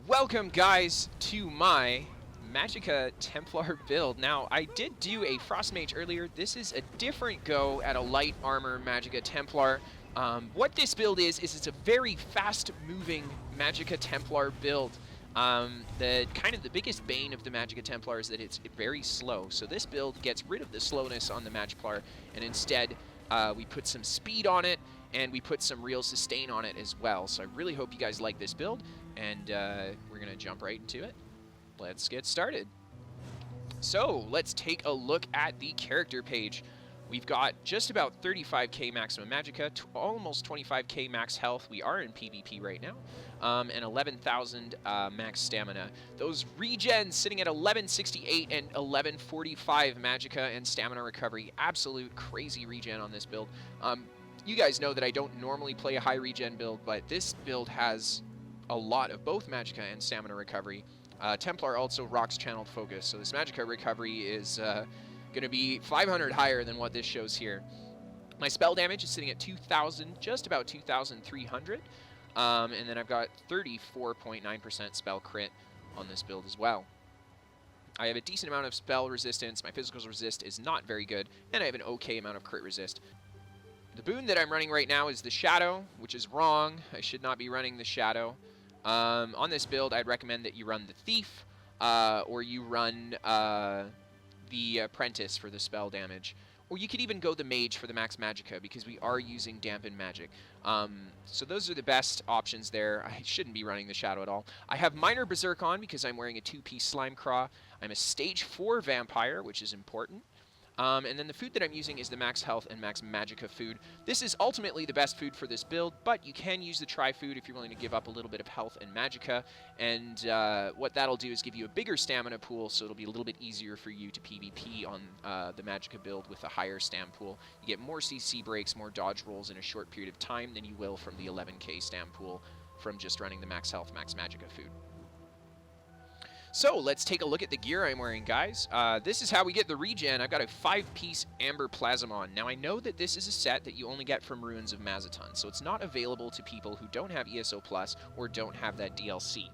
Welcome guys to my Magicka Templar build. Now, I did do a Frost Mage earlier. This is a different go at a light armor Magicka Templar. What this build is it's a very fast-moving Magicka Templar build. The biggest bane of the Magicka Templar is that it's very slow. So this build gets rid of the slowness on the Magiplar, and instead we put some speed on it, and we put some real sustain on it as well. So I really hope you guys like this build, and we're going to jump right into it. Let's get started. So let's take a look at the character page. We've got just about 35k maximum magicka, almost 25k max health. We are in PvP right now, and 11,000 max stamina. Those regens sitting at 1168 and 1145 magicka and stamina recovery. Absolute crazy regen on this build. You guys know that I don't normally play a high regen build, but this build has a lot of both magicka and stamina recovery. Templar also rocks channeled focus, so this magicka recovery is going to be 500 higher than what this shows here. My spell damage is sitting at 2,000, just about 2,300, and then I've got 34.9% spell crit on this build as well. I have a decent amount of spell resistance. My physical resist is not very good, and I have an okay amount of crit resist. The boon that I'm running right now is the Shadow, which is wrong. I should not be running the Shadow. On this build, I'd recommend that you run the Thief, or you run the Apprentice for the spell damage. Or you could even go the Mage for the max magicka, because we are using Dampen Magic. So those are the best options there. I shouldn't be running the Shadow at all. I have Minor Berserk on because I'm wearing a 2-piece Slime Craw. I'm a Stage 4 Vampire, which is important. And then the food that I'm using is the max health and max magicka food. This is ultimately the best food for this build, but you can use the tri-food if you're willing to give up a little bit of health and magicka. And what that'll do is give you a bigger stamina pool, so it'll be a little bit easier for you to PvP on the magicka build with a higher stam pool. You get more CC breaks, more dodge rolls in a short period of time than you will from the 11k stam pool from just running the max health, max magicka food. So let's take a look at the gear I'm wearing, guys. This is how we get the regen. I've got a 5-piece Amber Plasm on. Now, I know that this is a set that you only get from Ruins of Mazatun, so it's not available to people who don't have ESO Plus or don't have that DLC.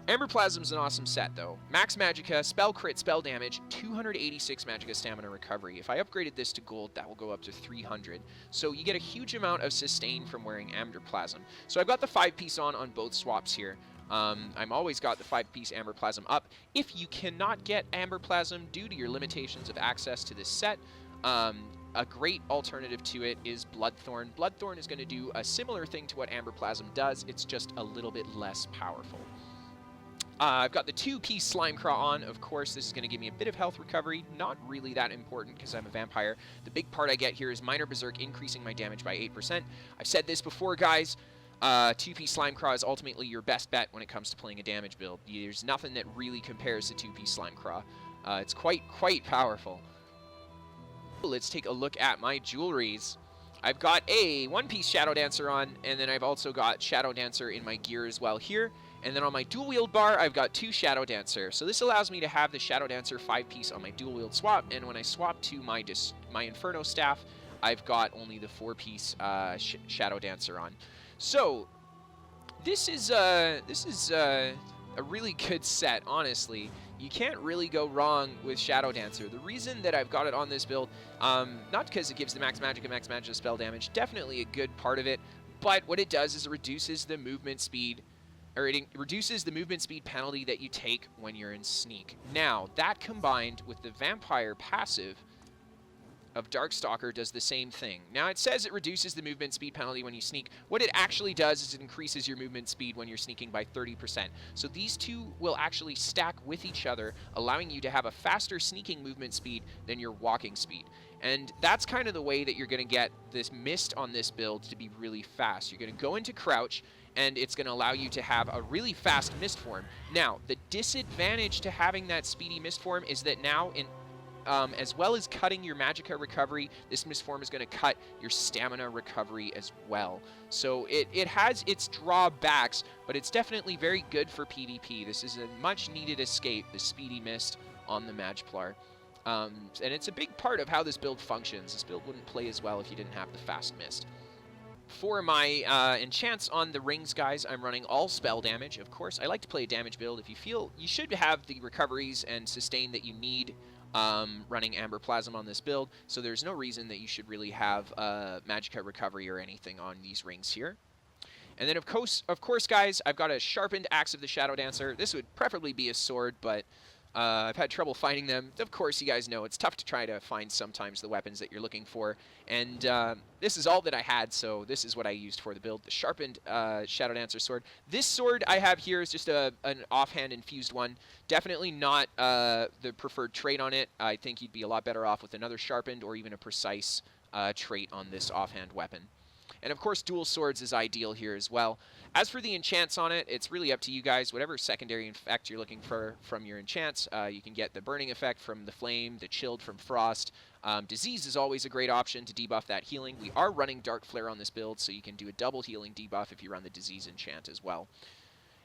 Amber Plasm's an awesome set, though. Max magicka, spell crit, spell damage, 286 magicka stamina recovery. If I upgraded this to gold, that will go up to 300. So you get a huge amount of sustain from wearing Amber Plasm. So I've got the 5-piece on both swaps here. I'm always got the 5-piece Amber Plasm up. If you cannot get Amber Plasm due to your limitations of access to this set, a great alternative to it is Bloodthorn. Bloodthorn is going to do a similar thing to what Amber Plasm does, it's just a little bit less powerful. I've got the 2-piece Slime Craw on. Of course, this is going to give me a bit of health recovery. Not really that important because I'm a vampire. The big part I get here is Minor Berserk, increasing my damage by 8%. I've said this before, guys. 2-piece Slime Craw is ultimately your best bet when it comes to playing a damage build. There's nothing that really compares to 2-piece Slime Craw. It's quite powerful. Let's take a look at my jewelries. I've got a 1-piece Shadow Dancer on, and then I've also got Shadow Dancer in my gear as well here. And then on my dual wield bar, I've got 2 Shadow Dancer. So this allows me to have the Shadow Dancer 5-piece on my dual wield swap, and when I swap to my Inferno Staff, I've got only the 4-piece Shadow Dancer on. So this is a really good set, honestly. You can't really go wrong with Shadow Dancer. The reason that I've got it on this build, not because it gives the max magicka spell damage, definitely a good part of it, but what it does is it reduces the movement speed, or it reduces the movement speed penalty that you take when you're in sneak. Now, that combined with the vampire passive of Darkstalker does the same thing. Now, it says it reduces the movement speed penalty when you sneak. What it actually does is it increases your movement speed when you're sneaking by 30%. So these two will actually stack with each other, allowing you to have a faster sneaking movement speed than your walking speed. And that's kind of the way that you're going to get this mist on this build to be really fast. You're going to go into crouch, and it's going to allow you to have a really fast mist form. Now, the disadvantage to having that speedy mist form is that now, as well as cutting your magicka recovery, this mist form is going to cut your stamina recovery as well. So it has its drawbacks, but it's definitely very good for PvP. This is a much needed escape, the speedy mist on the Magiplar. And it's a big part of how this build functions. This build wouldn't play as well if you didn't have the fast mist. For my enchants on the rings, guys, I'm running all spell damage. Of course, I like to play a damage build. If you feel you should have the recoveries and sustain that you need running Amber Plasm on this build, so there's no reason that you should really have Magicka recovery or anything on these rings here. And then, of course, guys, I've got a sharpened Axe of the Shadow Dancer. This would preferably be a sword, but I've had trouble finding them. Of course, you guys know it's tough to try to find sometimes the weapons that you're looking for. And this is all that I had, so this is what I used for the build, the sharpened Shadow Dancer sword. This sword I have here is just an offhand infused one. Definitely not the preferred trait on it. I think you'd be a lot better off with another sharpened or even a precise trait on this offhand weapon. And of course, dual swords is ideal here as well. As for the enchants on it, it's really up to you guys. Whatever secondary effect you're looking for from your enchants, you can get the burning effect from the flame, the chilled from frost. Disease is always a great option to debuff that healing. We are running Dark Flare on this build, so you can do a double healing debuff if you run the disease enchant as well.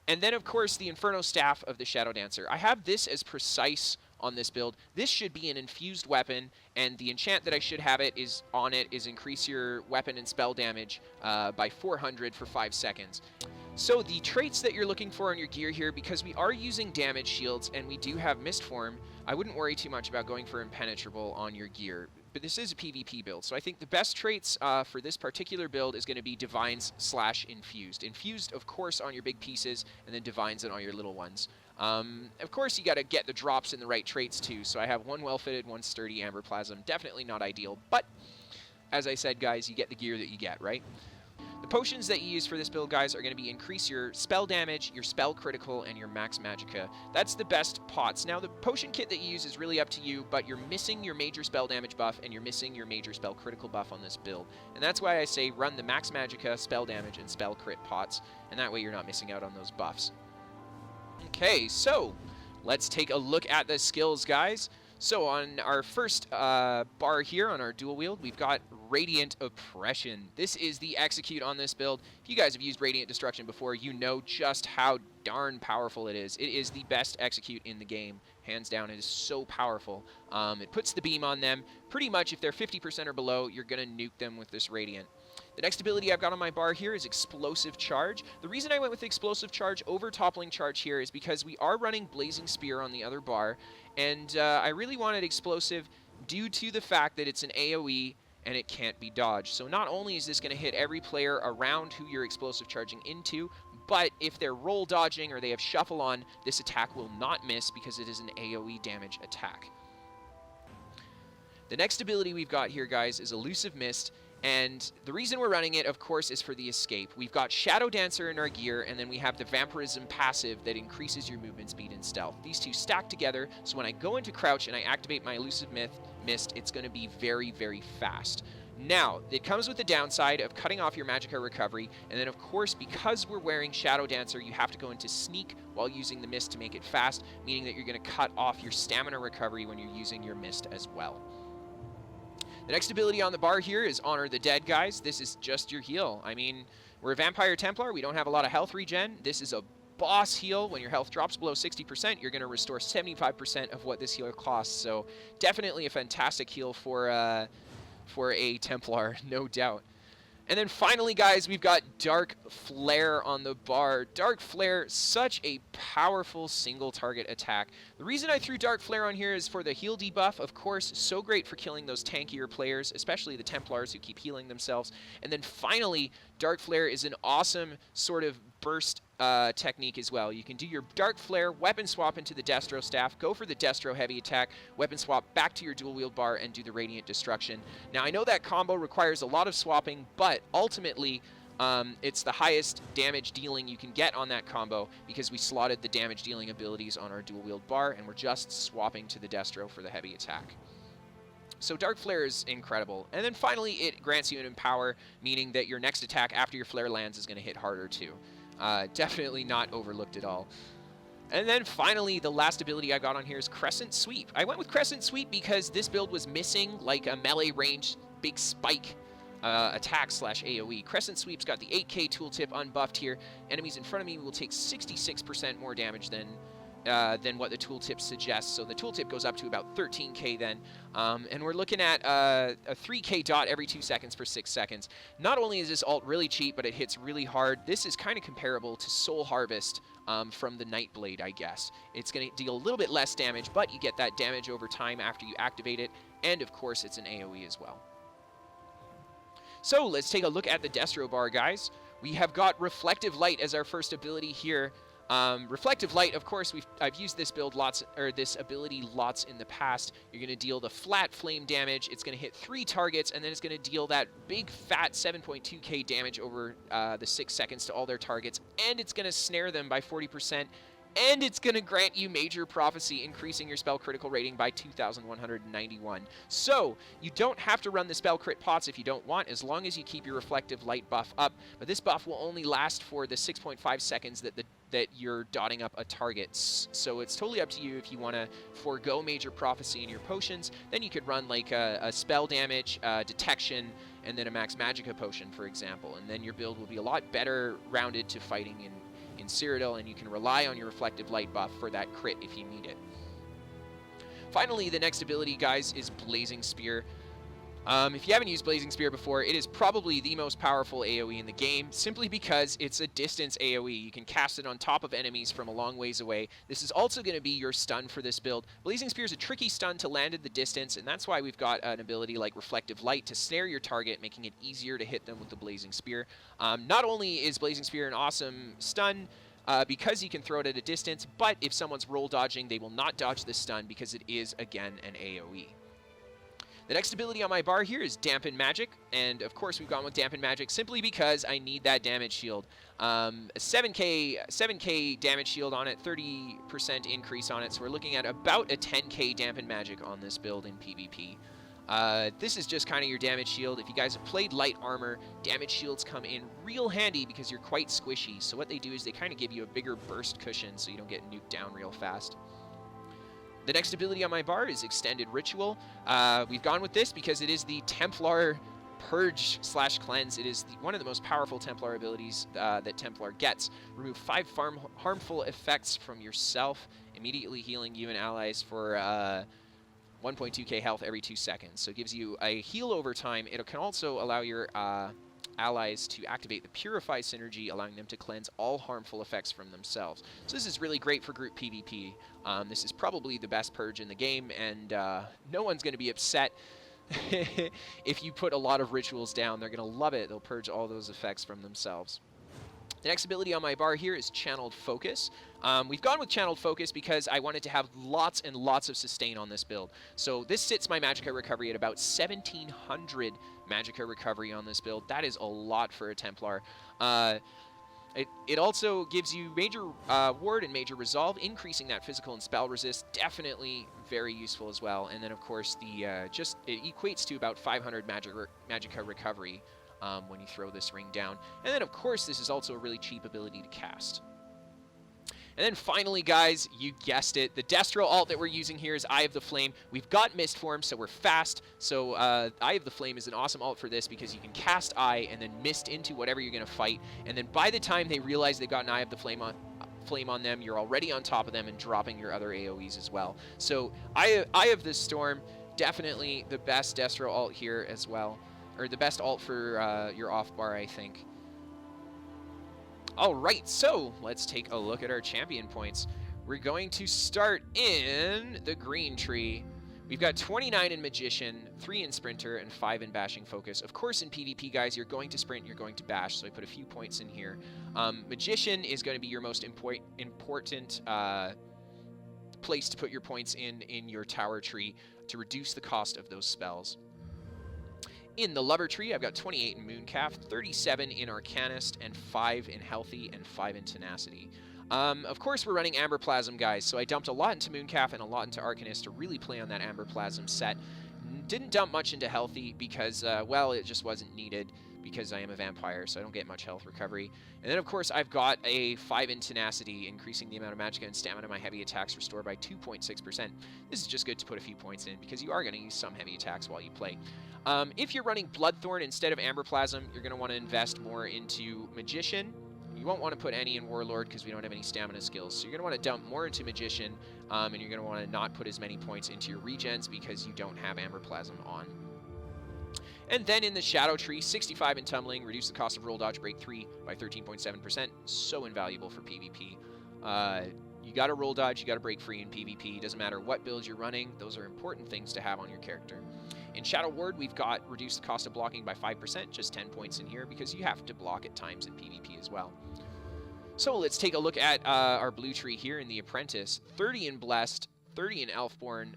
And then, of course, the Inferno Staff of the Shadow Dancer. I have this as precise on this build. This should be an infused weapon, and the enchant that I should have it is increase your weapon and spell damage by 400 for 5 seconds. So the traits that you're looking for on your gear here, because we are using damage shields and we do have Mist Form, I wouldn't worry too much about going for Impenetrable on your gear. But this is a PvP build, so I think the best traits for this particular build is going to be Divines / Infused. Infused, of course, on your big pieces, and then Divines on all your little ones. Of course, you got to get the drops in the right traits, too. So I have one well-fitted, one sturdy Amber Plasm. Definitely not ideal, but as I said, guys, you get the gear that you get, right? The potions that you use for this build, guys, are going to be increase your spell damage, your spell critical, and your max magicka. That's the best pots. Now, the potion kit that you use is really up to you, but you're missing your major spell damage buff, and you're missing your major spell critical buff on this build. And that's why I say run the max magicka, spell damage, and spell crit pots, and that way you're not missing out on those buffs. Okay, so let's take a look at the skills, guys. So on our first bar here on our dual wield, we've got Radiant Oppression. This is the execute on this build. If you guys have used Radiant Destruction before, you know just how darn powerful it is. It is the best execute in the game. Hands down, it is so powerful. It puts the beam on them. Pretty much if they're 50% or below, you're going to nuke them with this Radiant. The next ability I've got on my bar here is Explosive Charge. The reason I went with Explosive Charge over Toppling Charge here is because we are running Blazing Spear on the other bar, and I really wanted Explosive due to the fact that it's an AoE and it can't be dodged. So not only is this going to hit every player around who you're Explosive Charging into, but if they're roll dodging or they have Shuffle on, this attack will not miss because it is an AoE damage attack. The next ability we've got here, guys, is Elusive Mist. And the reason we're running it, of course, is for the escape. We've got Shadow Dancer in our gear, and then we have the Vampirism passive that increases your movement speed and stealth. These two stack together, so when I go into crouch and I activate my Elusive Mist, it's going to be very, very fast. Now, it comes with the downside of cutting off your Magicka recovery, and then, of course, because we're wearing Shadow Dancer, you have to go into Sneak while using the Mist to make it fast, meaning that you're going to cut off your stamina recovery when you're using your Mist as well. The next ability on the bar here is Honor the Dead, guys. This is just your heal. I mean, we're a Vampire Templar. We don't have a lot of health regen. This is a boss heal. When your health drops below 60%, you're going to restore 75% of what this heal costs. So definitely a fantastic heal for a Templar, no doubt. And then finally, guys, we've got Dark Flare on the bar. Dark Flare, such a powerful single target attack. The reason I threw Dark Flare on here is for the heal debuff, of course, so great for killing those tankier players, especially the Templars who keep healing themselves. And then finally, Dark Flare is an awesome sort of burst technique as well. You can do your Dark Flare, weapon swap into the Destro Staff, go for the Destro heavy attack, weapon swap back to your dual wield bar, and do the Radiant Destruction. Now, I know that combo requires a lot of swapping, but ultimately, it's the highest damage dealing you can get on that combo because we slotted the damage dealing abilities on our dual wield bar, and we're just swapping to the Destro for the heavy attack. So Dark Flare is incredible. And then finally, it grants you an Empower, meaning that your next attack after your Flare lands is going to hit harder too. Definitely not overlooked at all. And then finally, the last ability I got on here is Crescent Sweep. I went with Crescent Sweep because this build was missing like a melee range big spike attack / AoE. Crescent Sweep's got the 8k tooltip unbuffed here. Enemies in front of me will take 66% more damage than than what the tooltip suggests. So the tooltip goes up to about 13k then. And we're looking at a 3k dot every 2 seconds for 6 seconds. Not only is this ult really cheap, but it hits really hard. This is kind of comparable to Soul Harvest from the Nightblade, I guess. It's going to deal a little bit less damage, but you get that damage over time after you activate it. And of course, it's an AoE as well. So let's take a look at the Destro bar, guys. We have got Reflective Light as our first ability here. Reflective Light, of course, I've used this build lots, or this ability lots in the past. You're going to deal the flat flame damage. It's going to hit 3 targets, and then it's going to deal that big fat 7.2k damage over the 6 seconds to all their targets, and it's going to snare them by 40%. And it's going to grant you Major Prophecy, increasing your spell critical rating by 2,191. So, you don't have to run the spell crit pots if you don't want, as long as you keep your Reflective Light buff up. But this buff will only last for the 6.5 seconds that you're dotting up a target. So it's totally up to you if you want to forego Major Prophecy in your potions. Then you could run like a spell damage, detection, and then a max Magicka potion, for example. And then your build will be a lot better rounded to fighting in Cyrodiil, and you can rely on your Reflective Light buff for that crit if you need it. Finally, the next ability, guys, is Blazing Spear. If you haven't used Blazing Spear before, it is probably the most powerful AoE in the game, simply because it's a distance AoE. You can cast it on top of enemies from a long ways away. This is also going to be your stun for this build. Blazing Spear is a tricky stun to land at the distance, and that's why we've got an ability like Reflective Light to snare your target, making it easier to hit them with the Blazing Spear. Not only is Blazing Spear an awesome stun, because you can throw it at a distance, but if someone's roll dodging, they will not dodge the stun because it is, again, an AoE. The next ability on my bar here is Dampen Magic, and of course we've gone with Dampen Magic simply because I need that damage shield. 7k damage shield on it, 30% increase on it, so we're looking at about a 10k Dampen Magic on this build in PvP. This is just kind of your damage shield. If you guys have played light armor, damage shields come in real handy because you're quite squishy. So what they do is they kind of give you a bigger burst cushion so you don't get nuked down real fast. The next ability on my bar is Extended Ritual. We've gone with this because it is the Templar Purge / Cleanse. It is one of the most powerful Templar abilities that Templar gets. Remove 5 harmful effects from yourself, immediately healing you and allies for 1.2k health every 2 seconds. So it gives you a heal over time. It can also allow your allies to activate the Purify synergy, allowing them to cleanse all harmful effects from themselves. So this is really great for group PvP. This is probably the best purge in the game, and no one's going to be upset if you put a lot of rituals down. They're going to love it. They'll purge all those effects from themselves. The next ability on my bar here is Channeled Focus. We've gone with Channeled Focus because I wanted to have lots and lots of sustain on this build. So this sits my Magicka recovery at about 1,700 Magicka recovery on this build. That is a lot for a Templar. It also gives you Major Ward and Major Resolve, increasing that physical and spell resist. Definitely very useful as well. And then, of course, it equates to about 500 Magicka recovery when you throw this ring down. And then, of course, this is also a really cheap ability to cast. And then finally, guys, you guessed it, the Destro alt that we're using here is Eye of the Flame. We've got Mist Form, so we're fast. So Eye of the Flame is an awesome alt for this because you can cast Eye and then Mist into whatever you're going to fight. And then by the time they realize they've got an Eye of the Flame on them, you're already on top of them and dropping your other AoEs as well. So Eye of the Storm, definitely the best Destro alt here as well. Or the best alt for your off bar, I think. All right, so let's take a look at our champion points. We're going to start in the green tree. We've got 29 in Magician, 3 in Sprinter, and 5 in Bashing Focus. Of course, in PvP, guys, you're going to Sprint, you're going to Bash, so I put a few points in here. Magician is going to be your most important place to put your points in your tower tree to reduce the cost of those spells. In the Lover Tree, I've got 28 in Mooncalf, 37 in Arcanist, and 5 in Healthy, and 5 in Tenacity. Of course, we're running Amber Plasm, guys, so I dumped a lot into Mooncalf and a lot into Arcanist to really play on that Amber Plasm set. Didn't dump much into Healthy because, well, it just wasn't needed because I am a vampire, so I don't get much health recovery. And then, of course, I've got a 5 in Tenacity, increasing the amount of Magicka and stamina of my heavy attacks restored by 2.6%. This is just good to put a few points in because you are going to use some heavy attacks while you play. If you're running Bloodthorn instead of Amber Plasm, you're going to want to invest more into Magician. You won't want to put any in Warlord because we don't have any stamina skills. So you're going to want to dump more into Magician, and you're going to want to not put as many points into your regens because you don't have Amber Plasm on. And then in the Shadow Tree, 65 in Tumbling, reduce the cost of roll dodge break 3 by 13.7%. So invaluable for PvP. You got to roll dodge, you got to break free in PvP. Doesn't matter what build you're running, those are important things to have on your character. In Shadow Ward, we've got reduced the cost of blocking by 5%, just 10 points in here, because you have to block at times in PvP as well. So let's take a look at our blue tree here in the Apprentice. 30 in Blessed, 30 in Elfborn,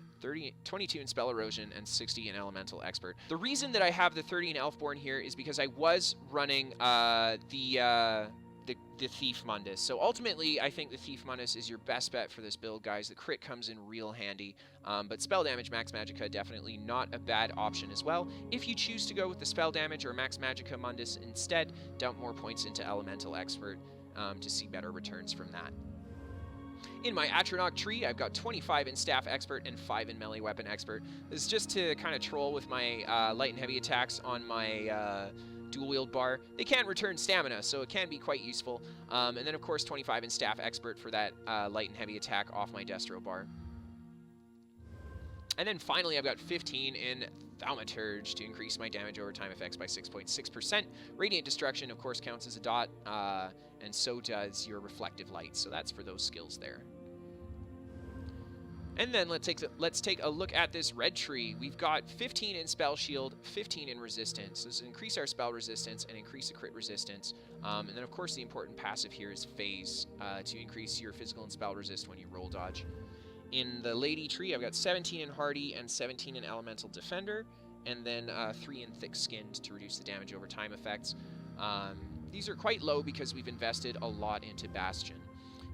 22 in Spell Erosion, and 60 in Elemental Expert. The reason that I have the 30 in Elfborn here is because I was running the Thief Mundus. So ultimately, I think the Thief Mundus is your best bet for this build, guys. The crit comes in real handy, but spell damage, Max Magicka, definitely not a bad option as well. If you choose to go with the spell damage or Max Magicka Mundus instead, dump more points into Elemental Expert to see better returns from that. In my Atronach tree, I've got 25 in Staff Expert and 5 in Melee Weapon Expert. This is just to kind of troll with my light and heavy attacks on my dual wield bar. They can return stamina, so it can be quite useful. And then, of course, 25 in Staff Expert for that light and heavy attack off my Destro bar. And then finally, I've got 15 in Thaumaturge to increase my damage over time effects by 6.6%. Radiant Destruction, of course, counts as a dot, and so does your Reflective Light. So that's for those skills there. And then let's take a look at this red tree. We've got 15 in Spell Shield, 15 in Resistance. This will increase our spell resistance and increase the crit resistance. And then, of course, the important passive here is Phase to increase your physical and spell resist when you roll dodge. In the Lady tree, I've got 17 in Hardy and 17 in Elemental Defender, and then 3 in Thick Skinned to reduce the damage over time effects. These are quite low because we've invested a lot into Bastion.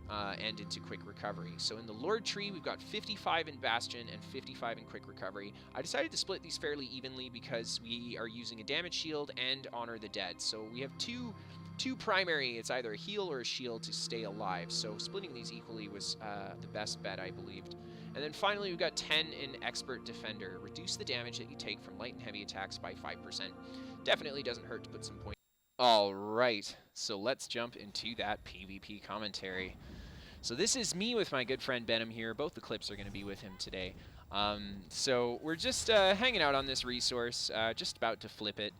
And into Quick Recovery. So in the Lord tree, we've got 55 in Bastion and 55 in Quick Recovery. I decided to split these fairly evenly because we are using a damage shield and Honor the Dead. So we have two primary, it's either a heal or a shield to stay alive. So splitting these equally was the best bet, I believed. And then finally, we've got 10 in Expert Defender. Reduce the damage that you take from light and heavy attacks by 5%. Definitely doesn't hurt to put some points. All right, so let's jump into that PvP commentary. So this is me with my good friend Benham here. Both the clips are going to be with him today. So we're just hanging out on this resource, just about to flip it.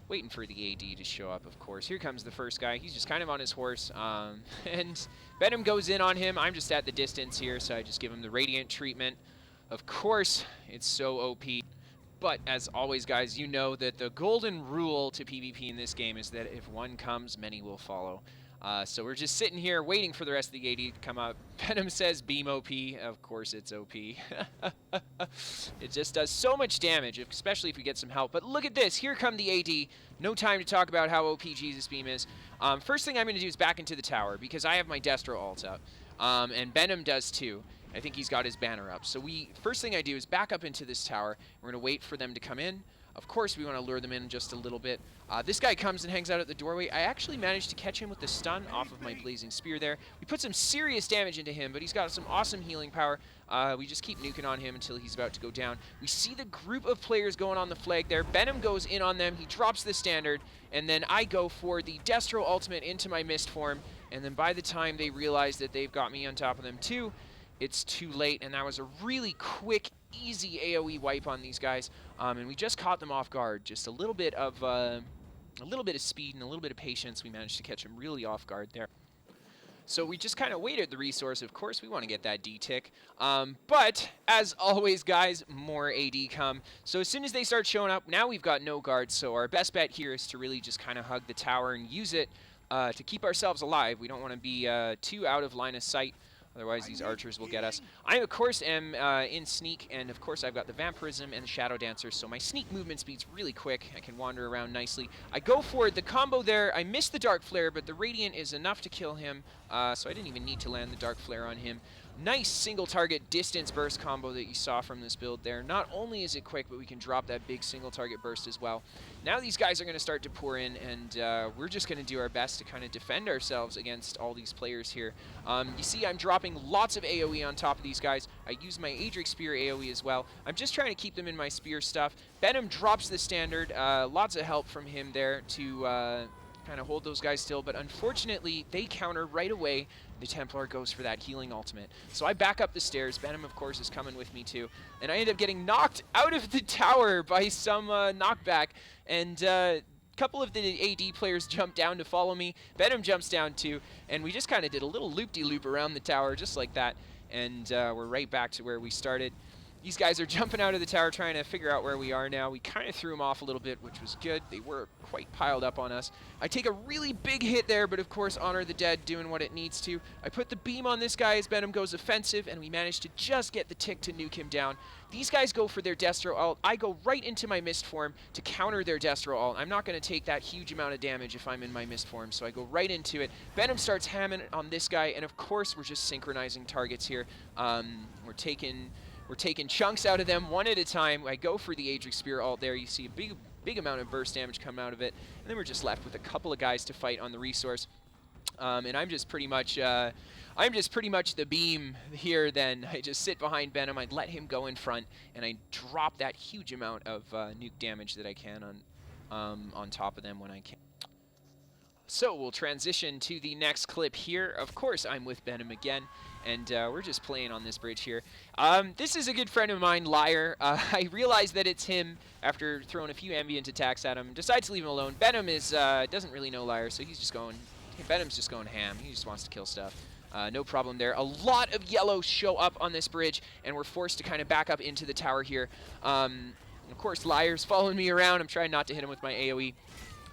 Waiting for the AD to show up, of course. Here comes the first guy. He's just kind of on his horse. And Benham goes in on him. I'm just at the distance here, so I just give him the Radiant treatment. Of course, it's so OP. But as always, guys, you know that the golden rule to PvP in this game is that if one comes, many will follow. So we're just sitting here waiting for the rest of the AD to come up. Benham says beam OP. Of course it's OP. It just does so much damage, especially if we get some help. But look at this. Here come the AD. No time to talk about how OP Jesus Beam is. First thing I'm going to do is back into the tower because I have my Destro ult up. And Benham does too. I think he's got his banner up. So first thing I do is back up into this tower. We're going to wait for them to come in. Of course, we want to lure them in just a little bit. This guy comes and hangs out at the doorway. I actually managed to catch him with the stun off of my Blazing Spear there. We put some serious damage into him, but he's got some awesome healing power. We just keep nuking on him until he's about to go down. We see the group of players going on the flag there. Benham goes in on them. He drops the standard, and then I go for the Destro ultimate into my Mist form. And then by the time they realize that they've got me on top of them too, it's too late, and that was a really quick, easy AoE wipe on these guys, and we just caught them off guard. Just a little bit of speed and a little bit of patience. We managed to catch them really off guard there. So we just kind of waited the resource. Of course, we want to get that D-tick. But as always, guys, more AD come. So as soon as they start showing up, now we've got no guards. So our best bet here is to really just kind of hug the tower and use it to keep ourselves alive. We don't want to be too out of line of sight. Otherwise, these archers will get us. I, of course, am in Sneak, and of course, I've got the Vampirism and the Shadow Dancer, so my Sneak movement speed's really quick. I can wander around nicely. I go for it. The combo there, I missed the Dark Flare, but the Radiant is enough to kill him, so I didn't even need to land the Dark Flare on him. Nice single-target distance burst combo that you saw from this build there. Not only is it quick, but we can drop that big single-target burst as well. Now these guys are going to start to pour in, and we're just going to do our best to kind of defend ourselves against all these players here. You see I'm dropping lots of AoE on top of these guys. I use my Adric Spear AoE as well. I'm just trying to keep them in my spear stuff. Benham drops the standard. Lots of help from him there to kind of hold those guys still, but unfortunately, they counter right away. The Templar goes for that healing ultimate. So I back up the stairs. Venom, of course, is coming with me too. And I end up getting knocked out of the tower by some knockback. And a couple of the AD players jump down to follow me. Venom jumps down too. And we just kind of did a little loop-de-loop around the tower, just like that. And we're right back to where we started. These guys are jumping out of the tower trying to figure out where we are now. We kind of threw them off a little bit, which was good. They were quite piled up on us. I take a really big hit there, but of course Honor the Dead doing what it needs to. I put the beam on this guy as Venom goes offensive, and we managed to just get the tick to nuke him down. These guys go for their Destro ult. I go right into my Mist form to counter their Destro ult. I'm not going to take that huge amount of damage if I'm in my Mist form, so I go right into it. Venom starts hamming on this guy, and of course we're just synchronizing targets here. We're taking chunks out of them one at a time. I go for the Aedric Spear ult there. You see a big amount of burst damage come out of it. And then we're just left with a couple of guys to fight on the resource. And I'm just pretty much the beam here then. I just sit behind Venom. I'd let him go in front, and I drop that huge amount of nuke damage that I can on top of them when I can. So we'll transition to the next clip here. Of course, I'm with Venom again, and we're just playing on this bridge here. This is a good friend of mine, Liar. I realize that it's him after throwing a few ambient attacks at him. Decides to leave him alone. Venom doesn't really know Liar, so he's just going. Venom's just going ham. He just wants to kill stuff. No problem there. A lot of yellows show up on this bridge, and we're forced to kind of back up into the tower here. Of course, Liar's following me around. I'm trying not to hit him with my AoE.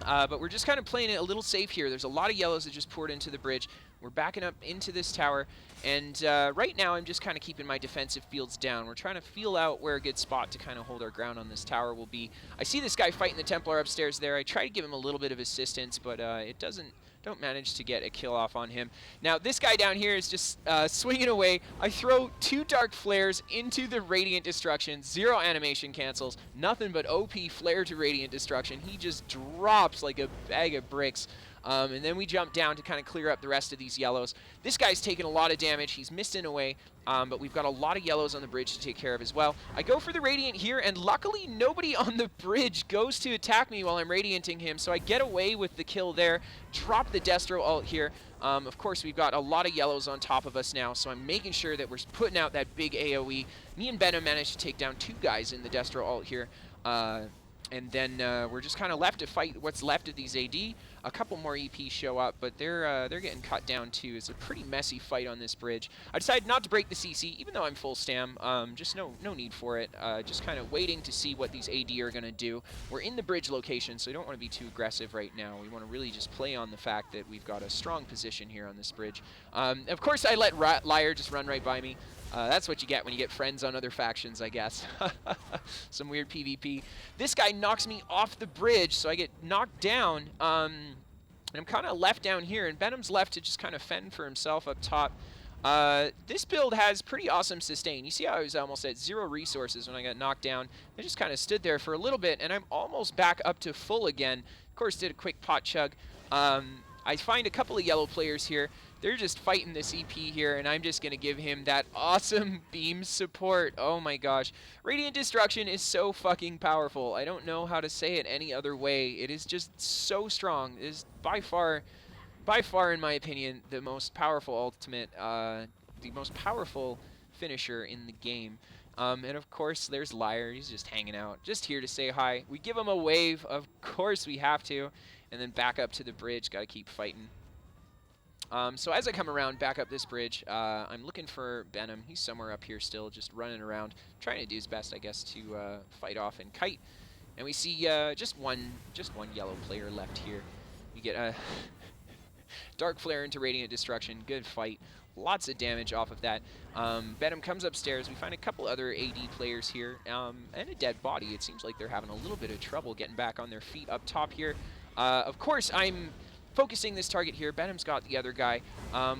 But we're just kind of playing it a little safe here. There's a lot of yellows that just poured into the bridge. We're backing up into this tower, and right now I'm just kind of keeping my defensive fields down. We're trying to feel out where a good spot to kind of hold our ground on this tower will be. I see this guy fighting the Templar upstairs there. I try to give him a little bit of assistance, but don't manage to get a kill off on him. Now this guy down here is just swinging away. I throw 2 Dark Flares into the Radiant Destruction. 0 animation cancels. Nothing but OP flare to Radiant Destruction. He just drops like a bag of bricks. And then we jump down to kind of clear up the rest of these yellows. This guy's taken a lot of damage. He's missed in a way, but we've got a lot of yellows on the bridge to take care of as well. I go for the Radiant here, and luckily nobody on the bridge goes to attack me while I'm Radianting him, so I get away with the kill there. Drop the Destro ult here. Of course, we've got a lot of yellows on top of us now, so I'm making sure that we're putting out that big AoE. Me and Venom managed to take down 2 guys in the Destro ult here. And then we're just kind of left to fight what's left of these AD. A couple more EPs show up, but they're getting cut down too. It's a pretty messy fight on this bridge. I decided not to break the CC, even though I'm full stam. Just no need for it. Just kind of waiting to see what these AD are going to do. We're in the bridge location, so we don't want to be too aggressive right now. We want to really just play on the fact that we've got a strong position here on this bridge. Of course, I let Liar just run right by me. That's what you get when you get friends on other factions, I guess. Some weird PvP. This guy knocks me off the bridge, so I get knocked down. And I'm kind of left down here, and Venom's left to just kind of fend for himself up top. This build has pretty awesome sustain. You see how I was almost at 0 resources when I got knocked down. I just kind of stood there for a little bit, and I'm almost back up to full again. Of course, did a quick pot chug. I find a couple of yellow players here. They're just fighting this EP here, and I'm just going to give him that awesome beam support. Oh my gosh. Radiant Destruction is so fucking powerful. I don't know how to say it any other way. It is just so strong. It is by far, in my opinion, the most powerful ultimate, the most powerful finisher in the game. And of course, there's Liar. He's just hanging out, just here to say hi. We give him a wave. Of course we have to. And then back up to the bridge. Got to keep fighting. So as I come around back up this bridge, I'm looking for Venom. He's somewhere up here still, just running around, trying to do his best, I guess, to fight off and kite. And we see just one yellow player left here. You get a Dark Flare into Radiant Destruction. Good fight. Lots of damage off of that. Venom comes upstairs. We find a couple other AD players here and a dead body. It seems like they're having a little bit of trouble getting back on their feet up top here. Of course, I'm focusing this target here. Venom's got the other guy.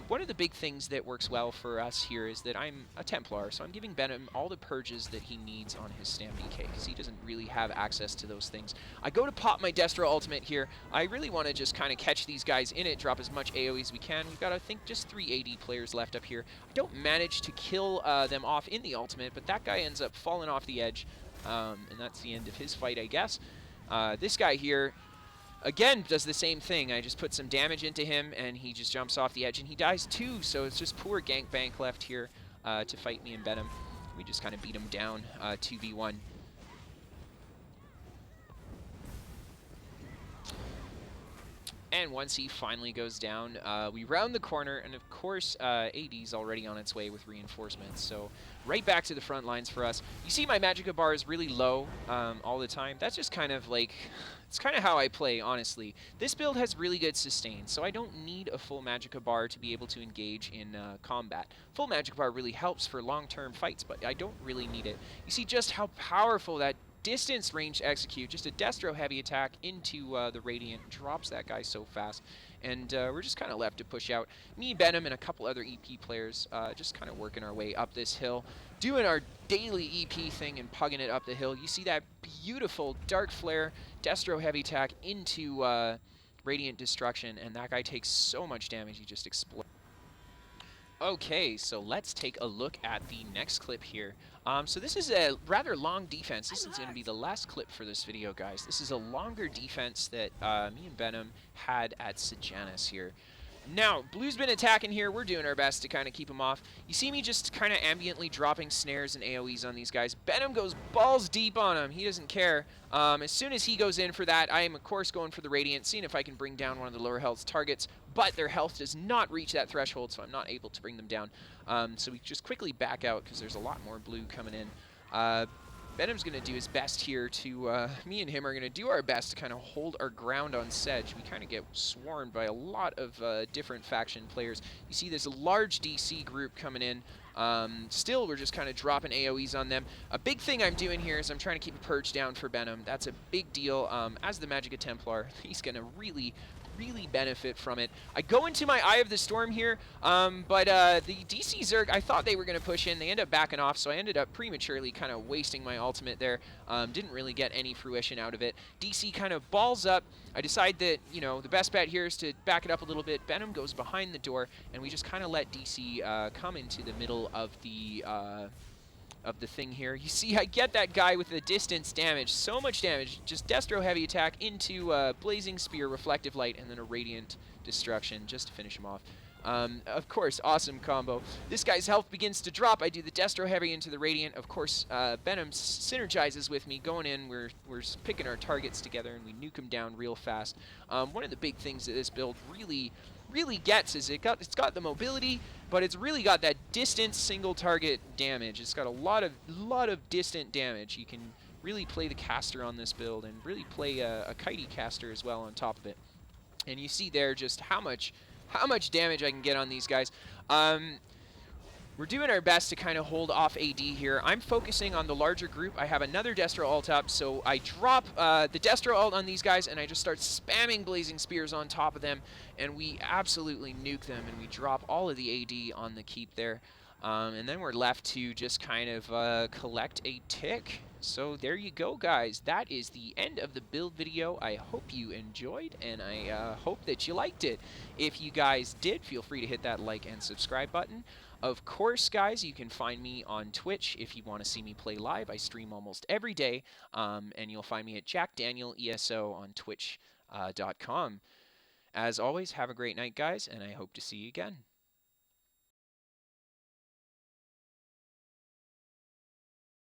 One of the big things that works well for us here is that I'm a Templar, so I'm giving Venom all the purges that he needs on his Stam BK, because he doesn't really have access to those things. I go to pop my Destro ultimate here. I really want to just kind of catch these guys in it, drop as much AoE as we can. We've got, I think, just 3 AD players left up here. I don't manage to kill them off in the ultimate, but that guy ends up falling off the edge, and that's the end of his fight, I guess. This guy here, again, does the same thing. I just put some damage into him, and he just jumps off the edge, and he dies too. So it's just poor Gankbank left here to fight me and Venom. We just kind of beat him down 2v1. And once he finally goes down, we round the corner, and of course, AD's already on its way with reinforcements. So right back to the front lines for us. You see my Magicka bar is really low all the time. That's just kind of like, it's kind of how I play, honestly. This build has really good sustain, so I don't need a full Magicka bar to be able to engage in combat. Full Magicka bar really helps for long-term fights, but I don't really need it. You see just how powerful that distance range execute, just a Destro heavy attack into the Radiant, drops that guy so fast. And we're just kind of left to push out. Me, Venom, and a couple other EP players just kind of working our way up this hill, doing our daily EP thing and pugging it up the hill. You see that beautiful Dark Flare, Destro heavy attack into Radiant Destruction, and that guy takes so much damage, he just explodes. Okay, so let's take a look at the next clip here. So this is a rather long defense. This is going to be the last clip for this video, guys. This is a longer defense that me and Venom had at Sejanus here. Now, Blue's been attacking here. We're doing our best to kind of keep him off. You see me just kind of ambiently dropping snares and AoEs on these guys. Venom goes balls deep on him. He doesn't care. As soon as he goes in for that, I am, of course, going for the Radiant, seeing if I can bring down one of the lower health targets, but their health does not reach that threshold, so I'm not able to bring them down. So we just quickly back out because there's a lot more Blue coming in. Venom's going to do his best here to, me and him are going to do our best to kind of hold our ground on Sedge. We kind of get swarmed by a lot of different faction players. You see there's a large DC group coming in. Still, we're just kind of dropping AoEs on them. A big thing I'm doing here is I'm trying to keep a purge down for Venom. That's a big deal. As the Magicka Templar, he's going to really benefit from it. I go into my Eye of the Storm here, but the DC Zerg, I thought they were going to push in. They end up backing off, so I ended up prematurely kind of wasting my ultimate there. Didn't really get any fruition out of it. DC kind of balls up. I decide that, you know, the best bet here is to back it up a little bit. Venom goes behind the door, and we just kind of let DC come into the middle of the thing here. You see, I get that guy with the distance damage. So much damage. Just Destro heavy attack into Blazing Spear, Reflective Light, and then a Radiant Destruction just to finish him off. Of course, awesome combo. This guy's health begins to drop. I do the Destro heavy into the Radiant. Of course, Venom synergizes with me. Going in, we're picking our targets together, and we nuke him down real fast. One of the big things that this build really gets is it's got the mobility, but it's really got that distance single target damage. It's got a lot of distant damage. You can really play the caster on this build and really play a kitey caster as well on top of it. And you see there just how much damage I can get on these guys. We're doing our best to kind of hold off AD here. I'm focusing on the larger group. I have another Destro ult up, so I drop the Destro ult on these guys, and I just start spamming Blazing Spears on top of them, and we absolutely nuke them, and we drop all of the AD on the keep there. And then we're left to just kind of collect a tick. So there you go, guys. That is the end of the build video. I hope you enjoyed, and I hope that you liked it. If you guys did, feel free to hit that like and subscribe button. Of course, guys, you can find me on Twitch if you want to see me play live. I stream almost every day, and you'll find me at JackDanielESO on Twitch.com. As always, have a great night, guys, and I hope to see you again.